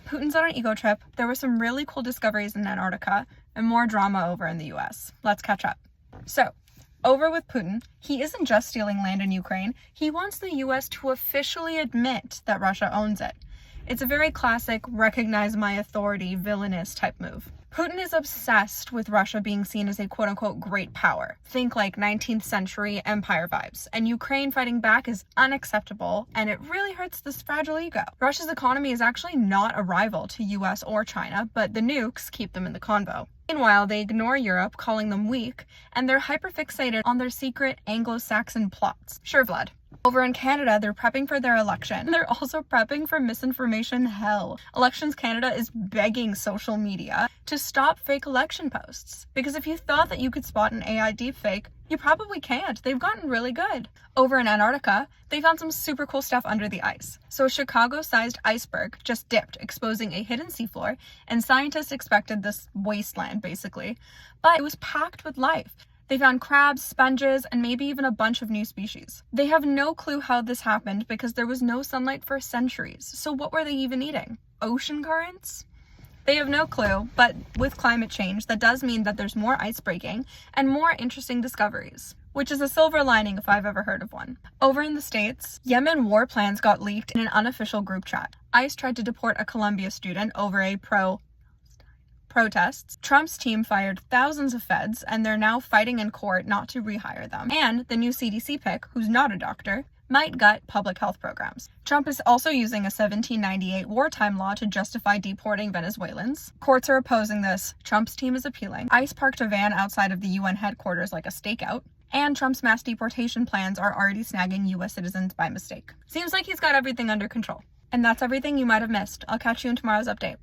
Putin's on an ego trip, there were some really cool discoveries in Antarctica, and more drama over in the US. Let's catch up. So, over with Putin, he isn't just stealing land in Ukraine, he wants the US to officially admit that Russia owns it. It's a very classic, recognize my authority, villainous type move. Putin is obsessed with Russia being seen as a quote-unquote great power. Think like 19th century empire vibes. And Ukraine fighting back is unacceptable, and it really hurts this fragile ego. Russia's economy is actually not a rival to US or China, but the nukes keep them in the convo. Meanwhile, they ignore Europe, calling them weak, and they're hyperfixated on their secret Anglo-Saxon plots. Sure, Vlad. Over in Canada, they're prepping for their election. They're also prepping for misinformation hell. Elections Canada is begging social media to stop fake election posts. Because if you thought that you could spot an AI deepfake, you probably can't. They've gotten really good. Over in Antarctica, they found some super cool stuff under the ice. So a Chicago-sized iceberg just dipped, exposing a hidden seafloor, and scientists expected this wasteland, basically. But it was packed with life. They found crabs, sponges, and maybe even a bunch of new species. They have no clue how this happened because there was no sunlight for centuries. So what were they even eating? Ocean currents? They have no clue, but with climate change, that does mean that there's more ice breaking and more interesting discoveries, which is a silver lining if I've ever heard of one. Over in the States, Yemen war plans got leaked in an unofficial group chat. ICE tried to deport a Columbia student over a protests. Trump's team fired thousands of feds, and they're now fighting in court not to rehire them. And the new CDC pick, who's not a doctor, might gut public health programs. Trump is also using a 1798 wartime law to justify deporting Venezuelans. Courts are opposing this. Trump's team is appealing. ICE parked a van outside of the UN headquarters like a stakeout. And Trump's mass deportation plans are already snagging US citizens by mistake. Seems like he's got everything under control. And that's everything you might have missed. I'll catch you in tomorrow's update.